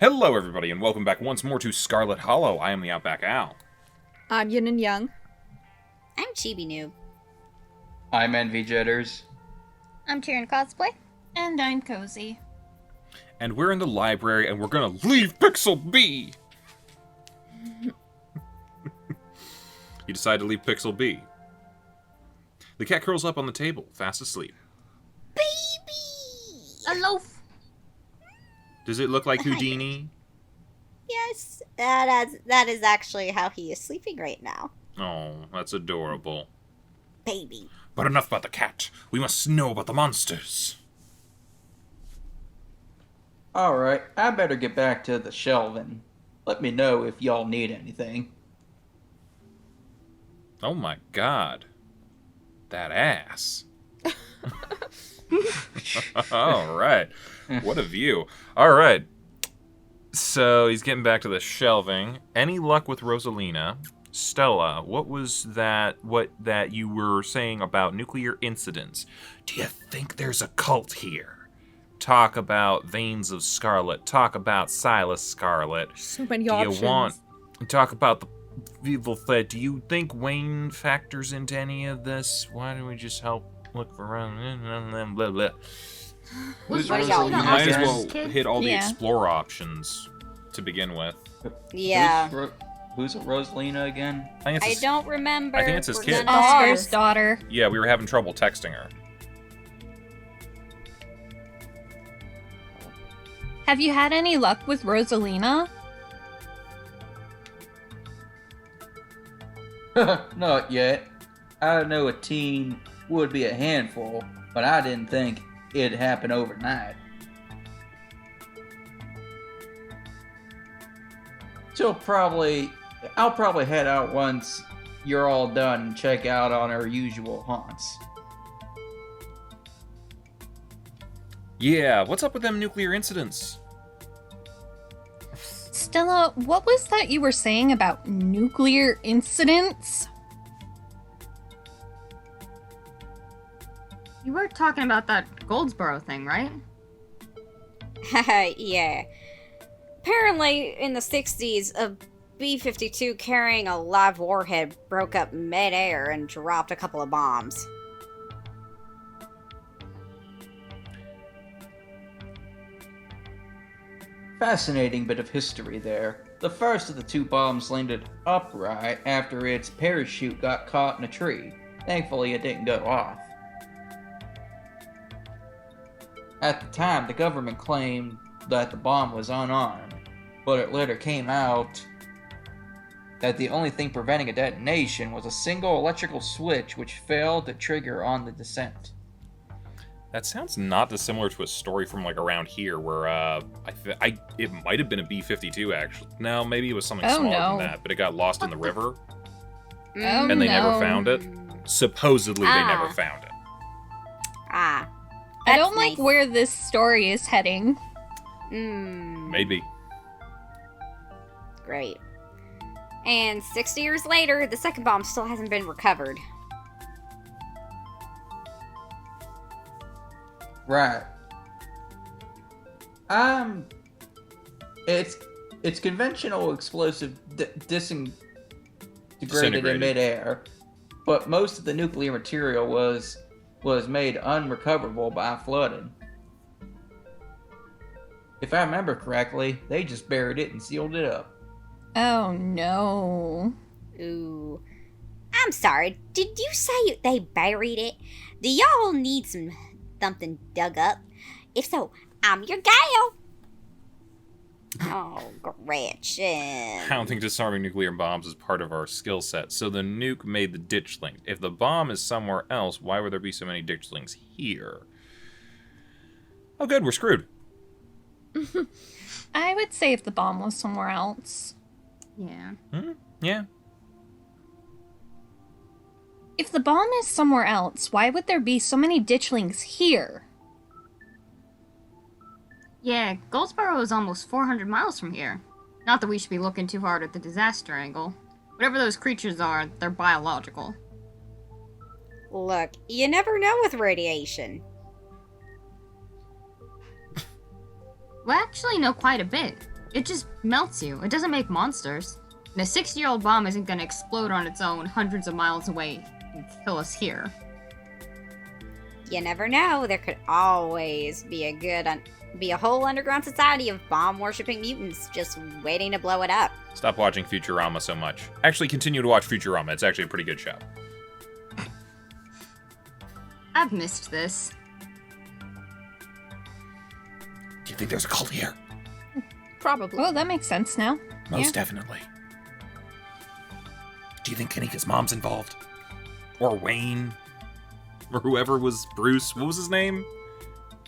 Hello, everybody, and welcome back once more to Scarlet Hollow. I am TheOutbackAl. I'm Yin&Jung. I'm Chibi Noob. I'm Envy Jitters. I'm CheerandCosplay. And I'm Kozi. And we're in the library, and we're gonna leave Pixel B! You decide to leave Pixel B. The cat curls up on the table, fast asleep. Baby! A loaf. Does it look like Houdini? Yes, that is actually how he is sleeping right now. Oh, that's adorable. Baby. But enough about the cat. We must know about the monsters. Alright, I better get back to the shelving. Let me know if y'all need anything. Oh my god. That ass. Alright. What a view. Alright. So, he's getting back to the shelving. Any luck with Rosalina? Stella, what was that you were saying about nuclear incidents? Do you think there's a cult here? Talk about Veins of Scarlet. Talk about Silas Scarlet. So many options. Talk about the evil threat. Do you think Wayne factors into any of this? Why don't we just help look for around? Blah, blah. Who's What Rosalina? y'all You might as again? well hit all the Yeah. explore options to begin with. Yeah. Who's a Rosalina again? I think I it's his, don't remember. I think it's his We're kid. gonna- Oscar's daughter. yeah, we were having trouble texting her. Have you had any luck with Rosalina? Not yet. I know a teen would be a handful, but I didn't think it'd happen overnight. I'll probably head out once you're all done and check out on our usual haunts. Yeah, what's up with them nuclear incidents? Stella, what was that you were saying about nuclear incidents? You were talking about that Goldsboro thing, right? Yeah. Apparently, in the 60s, a B-52 carrying a live warhead broke up mid-air and dropped a couple of bombs. Fascinating bit of history there. The first of the two bombs landed upright after its parachute got caught in a tree. Thankfully, it didn't go off. At the time, the government claimed that the bomb was unarmed, but it later came out that the only thing preventing a detonation was a single electrical switch which failed to trigger on the descent. That sounds not dissimilar to a story from like around here, where it might have been a B-52 actually. No, maybe it was something Oh, smaller no. than that, but it got lost in the river, Oh, and they never no. found it. Supposedly, they never Ah. found it. Ah. I don't That's like nice. where this story is heading. Maybe. Great. And 60 years later, the second bomb still hasn't been recovered. Right. It's conventional explosive disintegrated Disintegrated. in midair, but most of the nuclear material was made unrecoverable by flooding. If I remember correctly, they just buried it and sealed it up. Oh no. Ooh. I'm sorry, did you say they buried it? Do y'all need something dug up? If so, I'm your gal. Oh, Gretchen. I don't think disarming nuclear bombs is part of our skill set, so the nuke made the ditchling. If the bomb is somewhere else, why would there be so many ditchlings here? Oh good, we're screwed. I would say if the bomb was somewhere else. Yeah. Yeah. If the bomb is somewhere else, why would there be so many ditchlings here? Yeah, Goldsboro is almost 400 miles from here. Not that we should be looking too hard at the disaster angle. Whatever those creatures are, they're biological. Look, you never know with radiation. We actually know quite a bit. It just melts you. It doesn't make monsters. And a 60-year-old bomb isn't gonna explode on its own hundreds of miles away and kill us here. You never know. There could always be a whole underground society of bomb-worshipping mutants just waiting to blow it up. Stop watching Futurama so much. Actually, continue to watch Futurama. It's actually a pretty good show. I've missed this. Do you think there's a cult here? Probably. Oh, that makes sense now. Most definitely. Do you think Kanika's mom's involved? Or Wayne? Or whoever was Bruce? What was his name?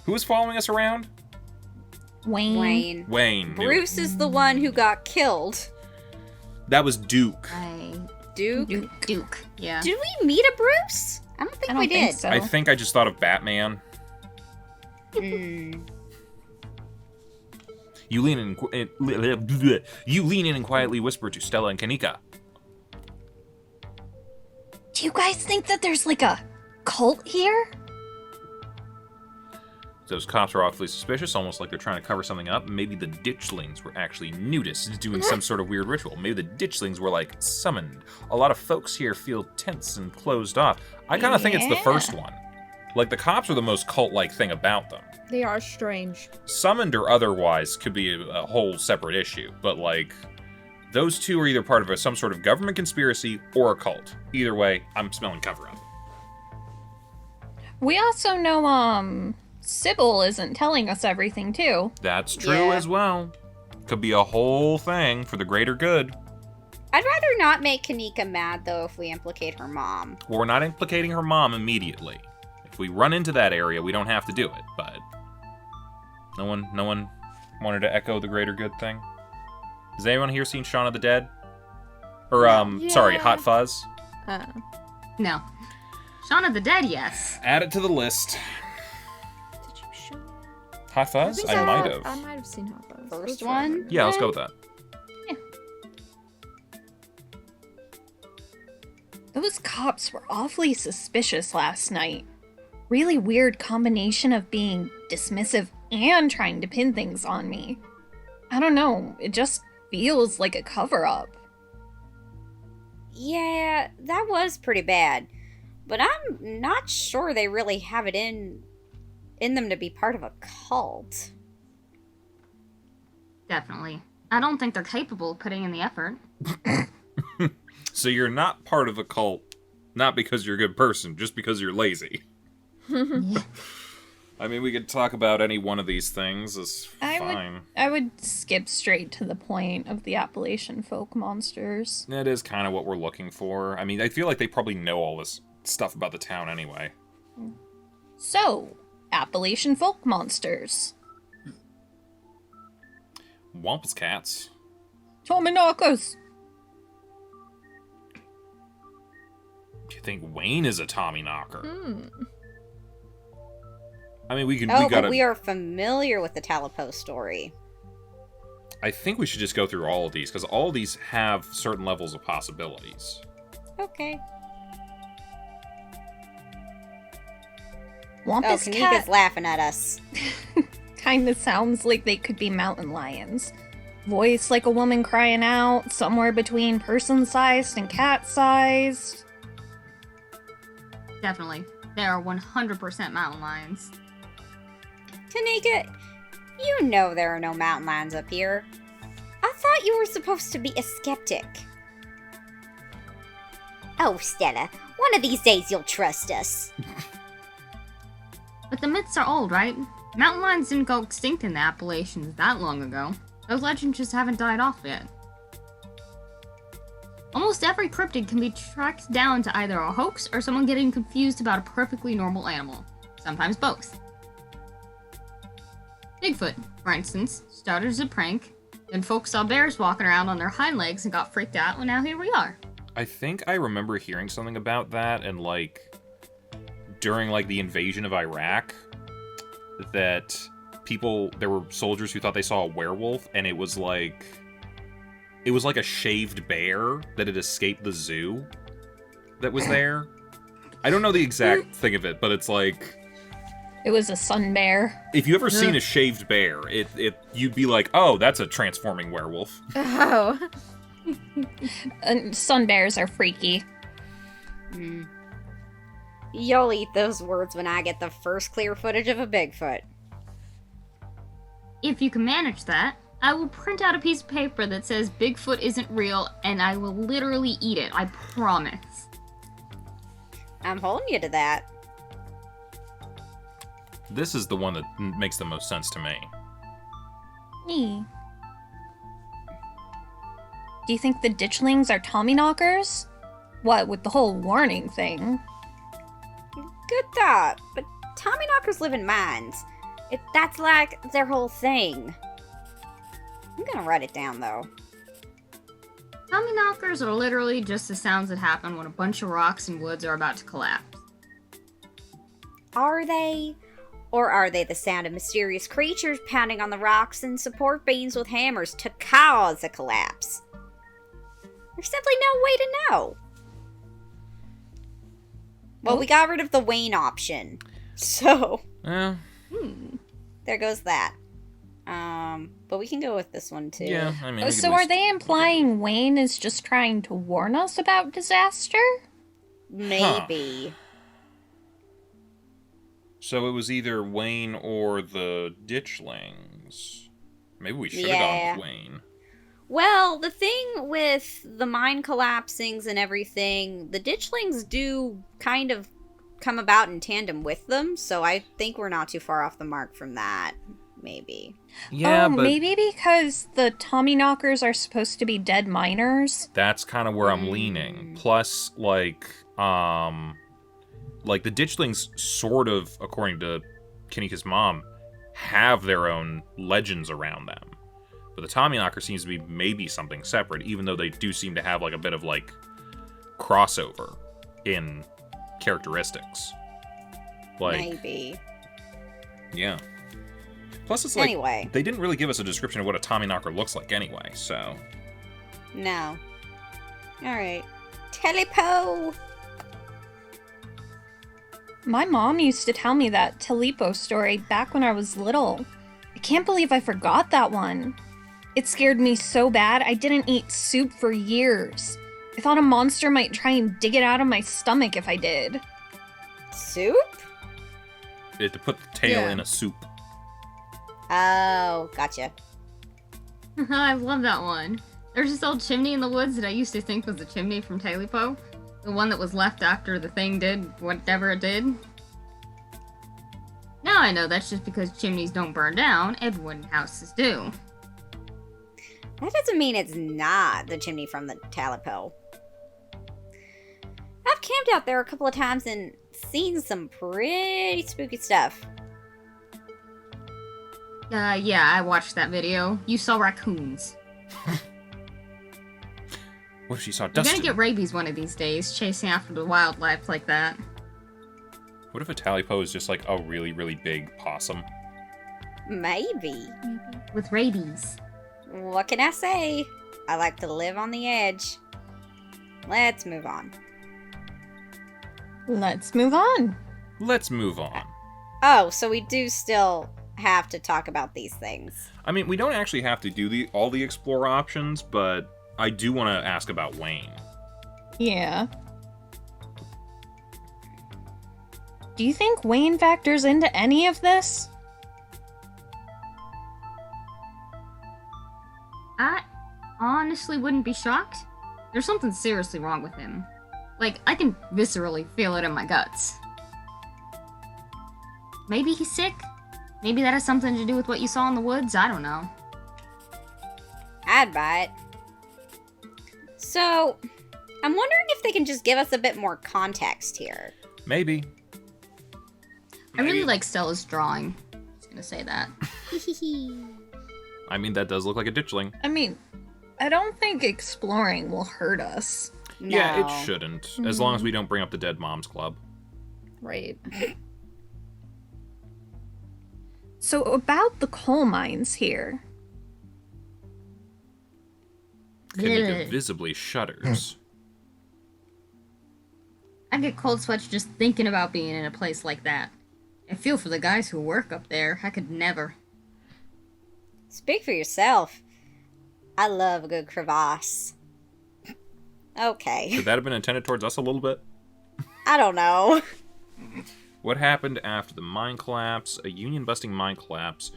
Who was following us around? Wayne. Wayne. Bruce is the one who got killed. That was Duke. Duke? Duke. Yeah. Did we meet a Bruce? I don't think I don't we think did. so. I think I just thought of Batman. Hmm. You lean in and quietly whisper to Stella and Kanika. Do you guys think that there's like a cult here? Those cops are awfully suspicious, almost like they're trying to cover something up. Maybe the ditchlings were actually nudists doing some sort of weird ritual. Maybe the ditchlings were, like, summoned. A lot of folks here feel tense and closed off. I kind of think it's the first one. Like, the cops are the most cult-like thing about them. They are strange. Summoned or otherwise could be a whole separate issue, but, like, those two are either part of some sort of government conspiracy or a cult. Either way, I'm smelling cover-up. We also know, Sybil isn't telling us everything, too. That's true Yeah. as well. Could be a whole thing for the greater good. I'd rather not make Kanika mad, though, if we implicate her mom. Well, we're not implicating her mom immediately. If we run into that area, we don't have to do it, but no one wanted to echo the greater good thing. Has anyone here seen Shaun of the Dead? Or, sorry, Hot Fuzz? No. Shaun of the Dead, yes. Add it to the list. Did you show me? Hot Fuzz? think I might have. I might have seen Hot Fuzz. First Which one? Yeah, let's go with that. Those cops were awfully suspicious last night. Really weird combination of being dismissive and trying to pin things on me. I don't know, it just feels like a cover-up. Yeah, that was pretty bad. But I'm not sure they really have it in them to be part of a cult. Definitely. I don't think they're capable of putting in the effort. So you're not part of a cult, not because you're a good person, just because you're lazy. I mean, we could talk about any one of these things. It's fine. I would skip straight to the point of the Appalachian folk monsters. That is kind of what we're looking for. I mean, I feel like they probably know all this stuff about the town anyway. So, Appalachian folk monsters. Wampus cats. Tominakos. Do you think Wayne is a Tommy knocker? Hmm. I mean, we But gotta. we are familiar with the Talapo story. I think we should just go through all of these because all of these have certain levels of possibilities. Okay. Wampus Kanika's cat laughing at us. kinda sounds like they could be mountain lions. Voice like a woman crying out, somewhere between person-sized and cat-sized. Definitely. They are 100% mountain lions. Kanika, you know there are no mountain lions up here. I thought you were supposed to be a skeptic. Oh, Stella, one of these days you'll trust us. But the myths are old, right? Mountain lions didn't go extinct in the Appalachians that long ago. Those legends just haven't died off yet. Almost every cryptid can be tracked down to either a hoax or someone getting confused about a perfectly normal animal. Sometimes both. Bigfoot, for instance, started as a prank, then folks saw bears walking around on their hind legs and got freaked out, and now here we are. I think I remember hearing something about that, and like during like the invasion of Iraq, that there were soldiers who thought they saw a werewolf, and it was like a shaved bear that had escaped the zoo that was there. I don't know the exact thing of it, but it's like It was a sun bear. If you ever seen a shaved bear, you'd be like, oh, that's a transforming werewolf. Oh. And sun bears are freaky. You'll eat those words when I get the first clear footage of a Bigfoot. If you can manage that, I will print out a piece of paper that says Bigfoot isn't real, and I will literally eat it. I promise. I'm holding you to that. This is the one that makes the most sense to me. Me. Do you think the ditchlings are Tommyknockers? What, with the whole warning thing? Good thought, but Tommyknockers live in mines. That's like their whole thing. I'm gonna write it down, though. Tommyknockers are literally just the sounds that happen when a bunch of rocks and woods are about to collapse. Are they? Or are they the sound of mysterious creatures pounding on the rocks and support beams with hammers to cause a collapse? There's simply no way to know. Well, we got rid of the Wayne option. So, Yeah. there goes that. But we can go with this one too. Yeah, I mean... we So could are at least- they implying Wayne is just trying to warn us about disaster? Maybe. So it was either Wayne or the ditchlings. Maybe we should have Yeah. gone with Wayne. Well, the thing with the mine collapsings and everything, the ditchlings do kind of come about in tandem with them, so I think we're not too far off the mark from that. Maybe. Yeah, but Maybe because the Tommyknockers are supposed to be dead miners. that's kind of where I'm leaning. Plus, like the ditchlings sort of, according to Kanika's mom, have their own legends around them. But the Tommyknocker seems to be maybe something separate, even though they do seem to have like a bit of like crossover in characteristics. Like, Maybe. yeah. Plus, it's like Anyway. they didn't really give us a description of what a Tommyknocker looks like anyway. So No. Alright. Telepo! My mom used to tell me that Talipo story back when I was little. I can't believe I forgot that one. It scared me so bad I didn't eat soup for years. I thought a monster might try and dig it out of my stomach if I did. Soup? it to put the tail Yeah. in a soup. Oh, gotcha. I love that one. There's this old chimney in the woods that I used to think was the chimney from Talipo. The one that was left after the thing did whatever it did. Now I know that's just because chimneys don't burn down and wooden houses do. That doesn't mean it's not the chimney from the Talipo. I've camped out there a couple of times and seen some pretty spooky stuff. Yeah, I watched that video. You saw raccoons. What if she saw You're Dustin? gonna get rabies one of these days, chasing after the wildlife like that. What if a talipo is just like a really, really big possum? Maybe. With rabies. What can I say? I like to live on the edge. Let's move on. Let's move on. Let's move on. Oh, so we do still have to talk about these things. I mean, we don't actually have to do all the explore options, but I do want to ask about Wayne. Yeah. Do you think Wayne factors into any of this? I honestly wouldn't be shocked. There's something seriously wrong with him. Like, I can viscerally feel it in my guts. Maybe he's sick? Maybe that has something to do with what you saw in the woods? I don't know. I'd buy it. So, I'm wondering if they can just give us a bit more context here. Maybe. I really like Stella's drawing. I was gonna say that. I mean, that does look like a ditchling. I mean, I don't think exploring will hurt us. No. Yeah, it shouldn't. As long as we don't bring up the Dead Moms Club. Right. So about the coal mines here. Kanika Ugh. visibly shudders. I get cold sweats just thinking about being in a place like that. I feel for the guys who work up there. I could never. Speak for yourself. I love a good crevasse. Okay. Could that have been intended towards us a little bit? I don't know. What happened after the mine collapse? A union-busting mine collapse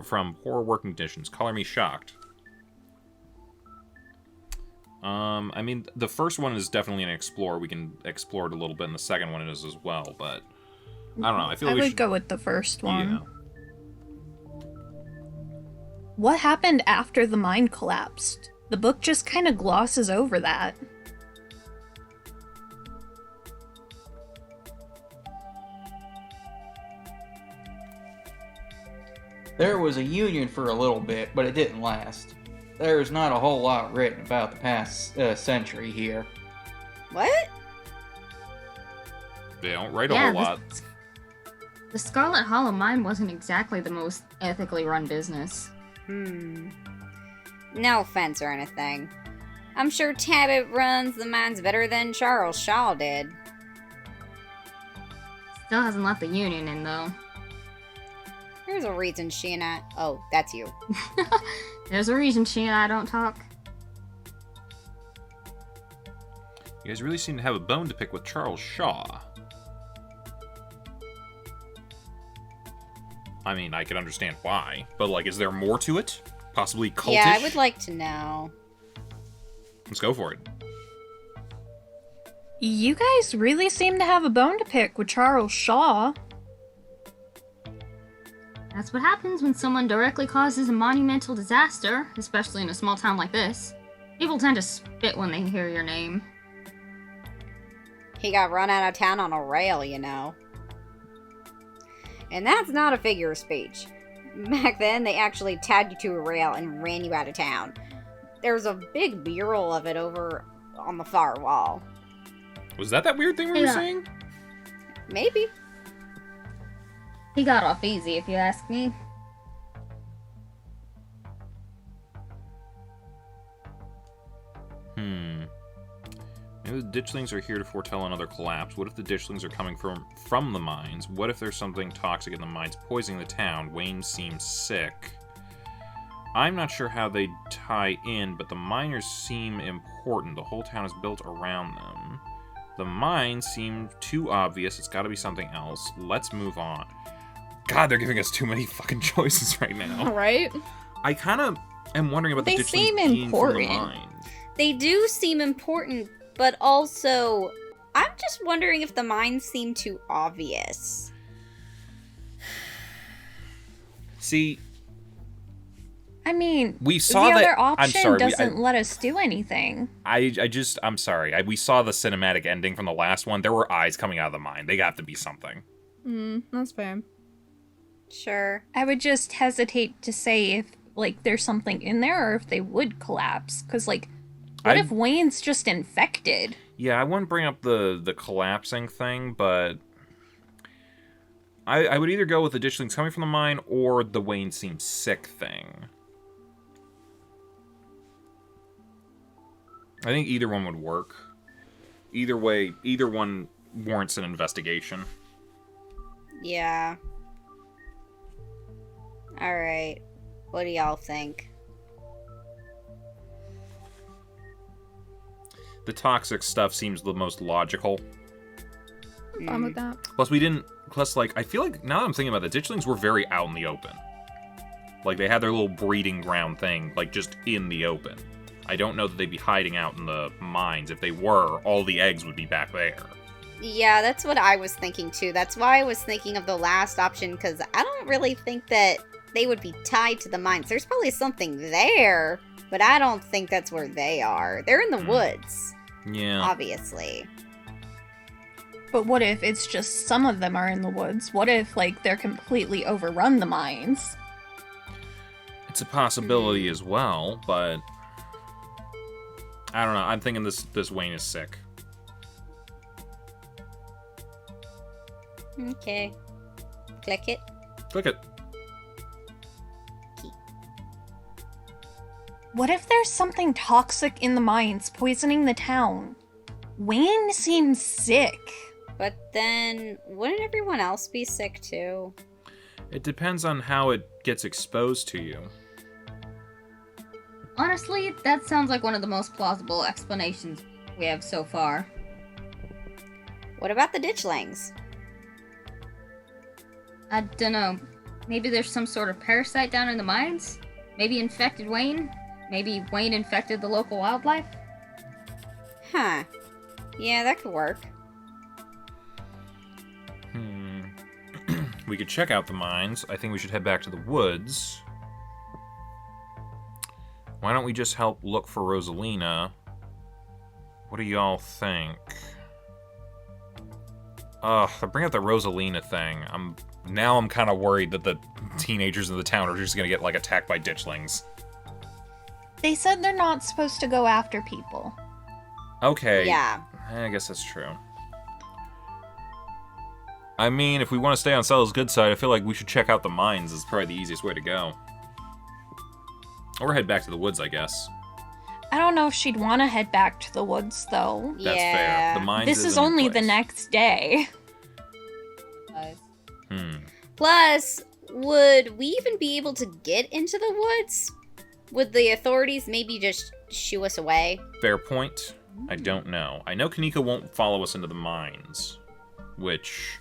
from poor working conditions. Color me shocked. I mean, the first one is definitely an explore. We can explore it a little bit, and the second one is as well, but I don't know. I feel I we would should go with the first one. Yeah. What happened after the mine collapsed? The book just kind of glosses over that. There was a union for a little bit, but it didn't last. There's not a whole lot written about the past century here. What? They don't write a whole lot. The Scarlet Hollow mine wasn't exactly the most ethically run business. No offense or anything. I'm sure Tabit runs the mines better than Charles Shaw did. Still hasn't let the union in, though. There's a reason she and I... Oh, that's you. There's a reason she and I don't talk. You guys really seem to have a bone to pick with Charles Shaw. I mean, I can understand why, but, like, is there more to it? Possibly cultish? Yeah, I would like to know. Let's go for it. You guys really seem to have a bone to pick with Charles Shaw. That's what happens when someone directly causes a monumental disaster, especially in a small town like this. People tend to spit when they hear your name. He got run out of town on a rail, you know. And that's not a figure of speech. Back then, they actually tied you to a rail and ran you out of town. There's a big mural of it over on the far wall. Was that weird thing we were Yeah. saying? Maybe. He got off easy, if you ask me. Maybe the ditchlings are here to foretell another collapse. What if the ditchlings are coming from the mines? What if there's something toxic in the mines poisoning the town? Wayne seems sick. I'm not sure how they tie in, but the miners seem important. The whole town is built around them. The mines seem too obvious. It's got to be something else. Let's move on. God, they're giving us too many fucking choices right now. Right? I kind of am wondering about They the ditchlings seem being important. from the mines. They do seem important, but also, I'm just wondering if the mines seem too obvious. See, I mean, we saw the that. other I'm option sorry, doesn't let us do anything. I'm sorry. We saw the cinematic ending from the last one. There were eyes coming out of the mine. They got to be something. That's fair. Sure. I would just hesitate to say if, like, there's something in there or if they would collapse. Because, like, what if Wayne's just infected? Yeah, I wouldn't bring up the collapsing thing, but I would either go with the ditchlings coming from the mine or the Wayne seems sick thing. I think either one would work. Either way, either one warrants an investigation. Yeah. Alright. What do y'all think? The toxic stuff seems the most logical. Fine with that. Plus, like, I feel like, now that I'm thinking about it, the ditchlings were very out in the open. Like, they had their little breeding ground thing, like, just in the open. I don't know that they'd be hiding out in the mines. If they were, all the eggs would be back there. Yeah, that's what I was thinking too. That's why I was thinking of the last option, because I don't really think that they would be tied to the mines. There's probably something there, but I don't think that's where they are. They're in the woods, Yeah. obviously. But what if it's just some of them are in the woods? What if, like, they're completely overrun the mines? It's a possibility as well, but I don't know. I'm thinking this Wayne is sick. Okay. Click it. Click it. What if there's something toxic in the mines poisoning the town? Wayne seems sick. But then, wouldn't everyone else be sick too? It depends on how it gets exposed to you. Honestly, that sounds like one of the most plausible explanations we have so far. What about the ditchlings? I dunno. Maybe there's some sort of parasite down in the mines? Maybe infected Wayne? Maybe Wayne infected the local wildlife? Huh. Yeah, that could work. We could check out the mines. I think we should head back to the woods. Why don't we just help look for Rosalina? What do y'all think? Bring up the Rosalina thing. I'm kind of worried that the teenagers in the town are just gonna get, like, attacked by ditchlings. They said they're not supposed to go after people. Okay. Yeah. I guess that's true. I mean, if we want to stay on Stella's good side, I feel like we should check out the mines. It's probably the easiest way to go. Or head back to the woods, I guess. I don't know if she'd want to head back to the woods, though. That's Yeah. fair. The mines This is is a new only the place. next day. Plus, would we even be able to get into the woods? Would the authorities maybe just shoo us away? Fair point. I don't know. I know Kanika won't follow us into the mines, which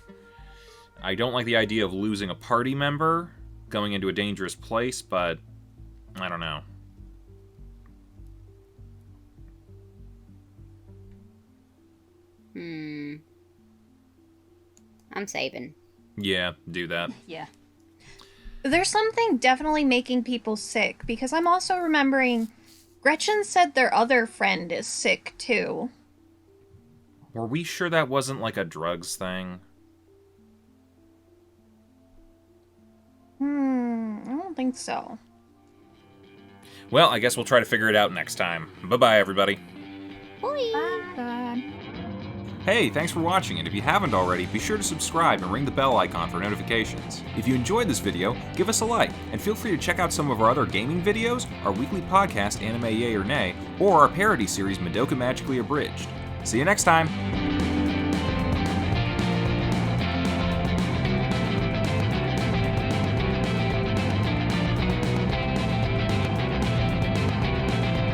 I don't like the idea of losing a party member going into a dangerous place, but I don't know. I'm saving. Yeah, do that. Yeah. There's something definitely making people sick, because I'm also remembering Gretchen said their other friend is sick, too. Were we sure that wasn't like a drugs thing? I don't think so. Well, I guess we'll try to figure it out next time. Bye-bye, everybody. Bye. Hey, thanks for watching, and if you haven't already, be sure to subscribe and ring the bell icon for notifications. If you enjoyed this video, give us a like, and feel free to check out some of our other gaming videos, our weekly podcast, Anime Yay or Nay, or our parody series, Madoka Magically Abridged. See you next time!